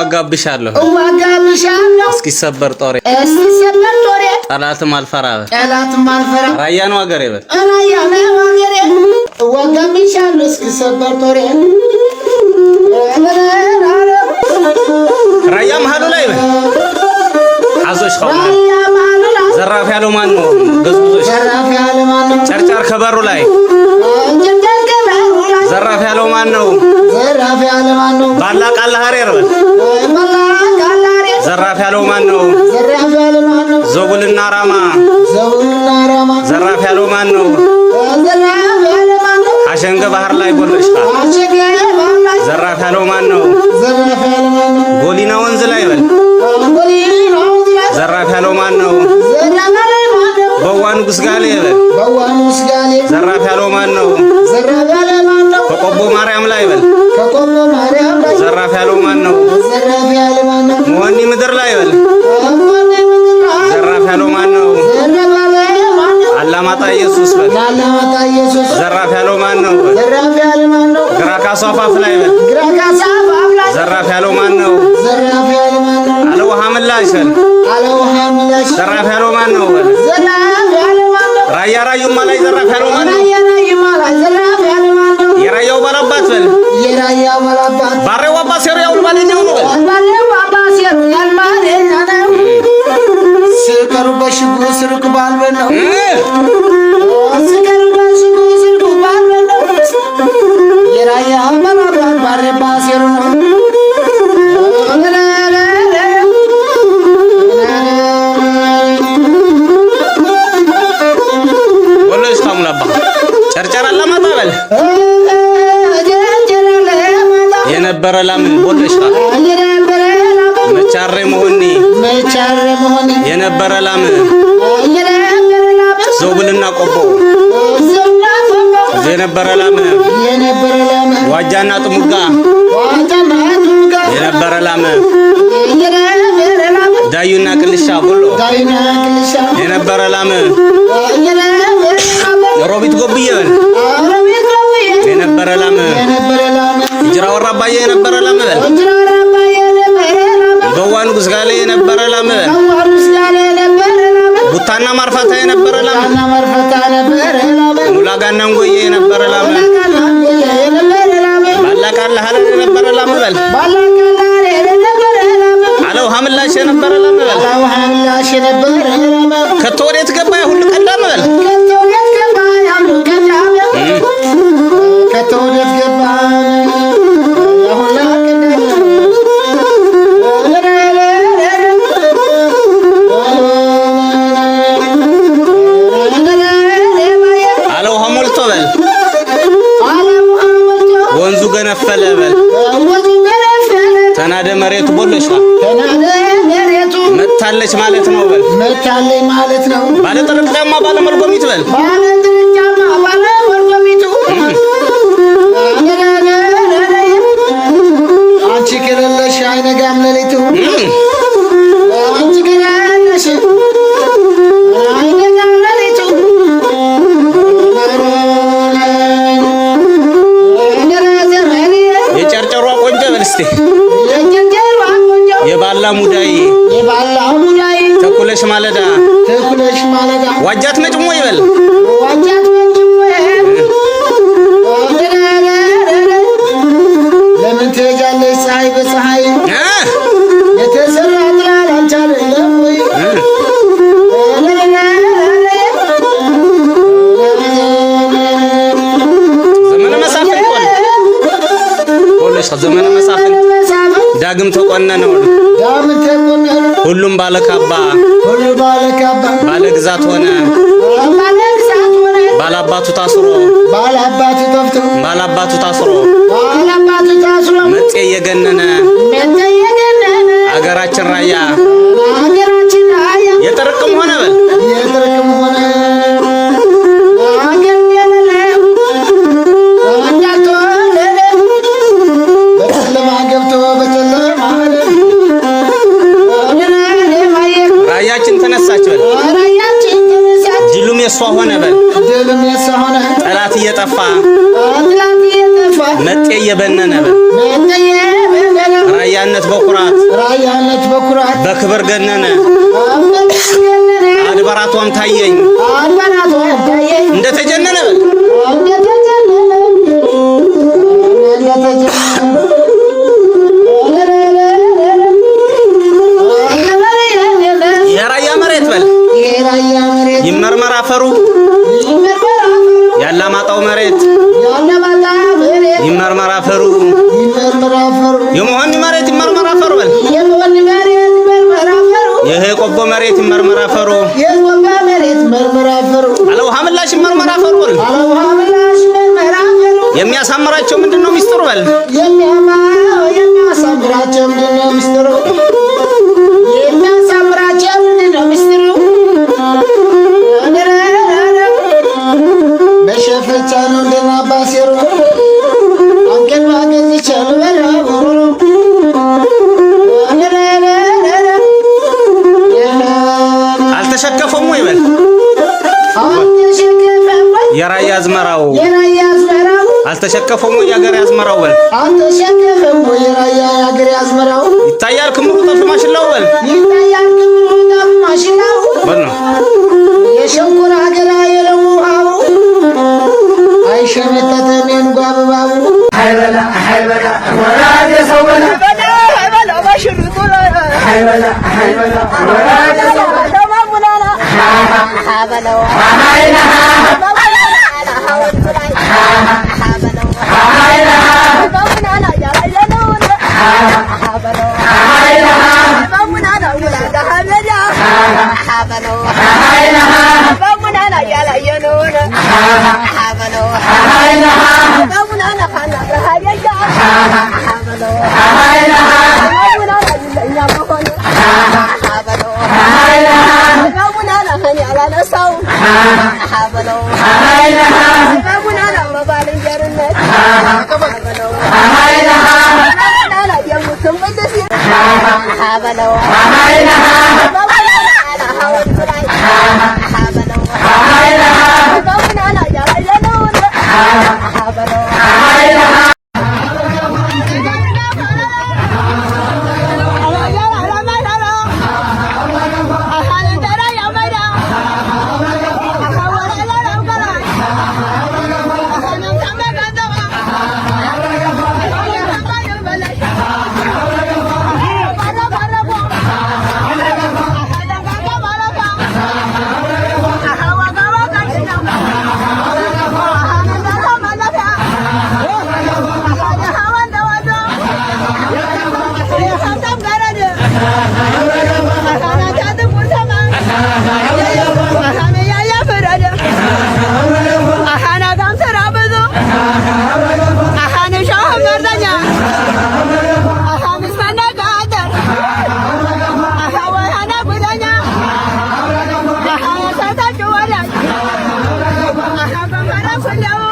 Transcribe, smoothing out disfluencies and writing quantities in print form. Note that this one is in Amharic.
እዋጋብሻለሁ እስኪ ሰበር ጦሬ ጠላትም አልፈራ ራያ ነው አገሬ በል እዋጋብሻለሁ እስኪ ሰበር ጦሬ ራያ መሃሉ ላይ በል አዞሽ ኸው ዘራፍ ያለው ማን ነው ገዝጉዞሽ ዘራፍ ያለው ማን ነው ጨርጨር ከበሩ ላይ ዘራፍ ያለው ማን ነው ዘራፍ ያለው ማን ነው ባላቃላ ሀሬር በል ዘራፍ ያለው ማን ነው ዘራፍ ያለው ማን ነው ዞጉልና ራማ ዘራፍ ያለው ማን ነው ዘራፍ ያለው ማን ነው አሸንገ ባህር ላይ ቦለሽታ ዘራፍ ያለው ማን ነው ዘራፍ ያለው ማን ነው ጎሊና ወንዝ ላይ በል ዘራፍ ያለው ማን ነው በዋኑ ጉስጋሌ በል በዋኑ ጉስጋሌ ዘራፍ ያለው ማን ነው ዘራፍ ያለው ማን ነው ከቆቦ ማርያም ላይ በል ከቆቦ ማርያም ላይ ዘራፍ ያለው ማን ነው ዘራፍ ያለው ማን ነው ወኒ ምድር ላይ በል ዘራፍ ያለው ማን ነው አላማጣ ኢየሱስ በል አላማጣ ኢየሱስ ዘራፍ ያለው ማን ነው ዘራፍ ያለው ማን ነው ግራካሳ አፋፍ ላይ በል ግራካሳ አፋፍ ላይ ዘራፍ ያለው ማን ነው ዘራፍ ያለው ማን ነው አለውሃ ምላሽ በል አለውሃ ምላሽ ዘራፍ ያለው ማን ነው በል ዘራፍ ያለው ማን ነው ራያ ራዩማ ላይ ዘራፍ ያለው ማን ነው ራያ ራዩማ ላይ ዘራፍ ያለው ማን ነው የራያው ባላባት በል የራያው ባላባት ባሬው አባሴሩ ያው ባለኛው ነው በል ባሬው አባሴሩ ያልማለኛ ነው ስከሩ በሽጉ ስርቅ ባልበለው ስከሩ በሽጉ ስርቅ ባልበለው የራያው ባላባት ባሬ አባሴሩ ነው ወሎስ ካሙላባ ጨርጨር አላማጣ በል የነበረ ላምን ቦለሽታ መቻሬ መሆኒ የነበረ ላም ዞብልና ቆቦ የነበረ ላም ዋጃና ጥሙጋ የነበረ ላም ዳዩና ቅልሻ ቦሎ የነበረ ላም ሮቢት ጎብዬ በል የነበረ ላም ጅራ ወራባዬ የነበረ ላም በል በዋኑ ጉስጋሌ የነበረ ላም በል ቡታና ማርፋታ የነበረ ላም ሙላጋና እንጎዬ የነበረ ላም ባላቃላ ሀለል የነበረ ላም በል አለው ሀምላሽ የነበረ ላም በል ከቶ ወዴት ገባ ሁሉ ቀዳም በል ከቶ ወዴት ገባ ወንዙ ገነፈለ በል ተናደ መሬቱ ቦለሻ መታለች ማለት ነው በል መታለች ማለት ነው ባለ ጥርቅጫማ ባለ መልጎሚት በል ባለ ጥርቅጫማ ባለ መልጎሚቱ አንቺ ከሌለሽ አይነጋም ሌሊቱ አንቺ ከሌለሽ አይነጋም ሌሊቱ የጨርጨሯ ቆንጆ በል እስቲ የባላ ሙዳይ ተኩለሽ ማለዳ ዋጃት መጭሞ ይበል ዋጃት መጭሞ ለምን ትሄጃለሽ ፀሐይ በፀሐይ የተሰራ ጥላል አንቺ አይደለም ወይ ዘመነ መሳፍንት ቆለሽ ዘመነ መሳፍንት ዳግም ተቆነነ ሁሉም ባለካባ ባለግዛት ሆነ ባላባቱ ታስሮ ባላባቱ ታስሮ መጤ የገነነ አገራችን ራያ የጥርቅም ሆነ በል ራያችን ተነሳች በል ድሉም የሷ ሆነ በል ጠላት እየጠፋ መጤ እየበነነ በል ራያነት ራያነት በኩራት ራያነት በኩራት በክብር ገነነ አድባራቷም ታየኝ እንደተጀነነ የራያ መሬት በል ይመርመር አፈሩ ያላማጣው መሬት ይመርመር አፈሩ የመሆኒ መሬት ይመርመር አፈሩ በል ይሄ ቆቦ መሬት ይመርመር አፈሩ አለው ሐምላሽ ይመርመር አፈሩ በል የሚያሳምራቸው ምንድነው ሚስጥሩ በል የሚያሳምራቸው ምንድነው ሚስጥሩ የሚያሳምራቸው ምንድነው ሚስጥሩ በሸፈቻ ነው እንደናባሴሩ አንቀን ማገዝ ይቻላል አልተሸከፈም ወይ በል የራያ አዝመራው አልተሸከፈም ወይ ያገር ያዝመራው በል አልተሸከፈም ወይ የራያ ያገር ያዝመራው ይታያል ክምሩ ጠፍ ማሽላው በል ይታያል ክምሩ ጠፍ ማሽላው በል ነው የሸንኮራ አገራ የለሙሃው አይሸመተተም እንጓብባው ሃይበላ ወራደ ሰውበላ ሃይበላ ባሽሩቱ ሃይበላ ወራደ ሰውበላ ተማሙናና ሃበለው ሃይላ ሃበለው ሃይላ ተማሙናና ያለነው ሃበለው ሃይላ ተማሙናና ወላዳ ሃበላ ሃበለው ሃይላ ተማሙናና ያለነው ሃበለው ሃይላ ተማሙናና ካና ረሃየያ ሃበለው ሃይላ ተማሙናና ይለኛ መሆን ሃበለው ሃይላ ተማሙናና ከኔ አላነሳው ሃበለው ሃይላ ተማሙናና መባልንጀርነት ሃበለው ሃይላ ተማሙናና የሙትም ቅዱስ ሃበለው ሃይላ ተማሙናና አላ ሐወልቱ ላይ ሃበለው ሃይላ ተማሙናና ያለነው ሃበለው ሃይላ Hello.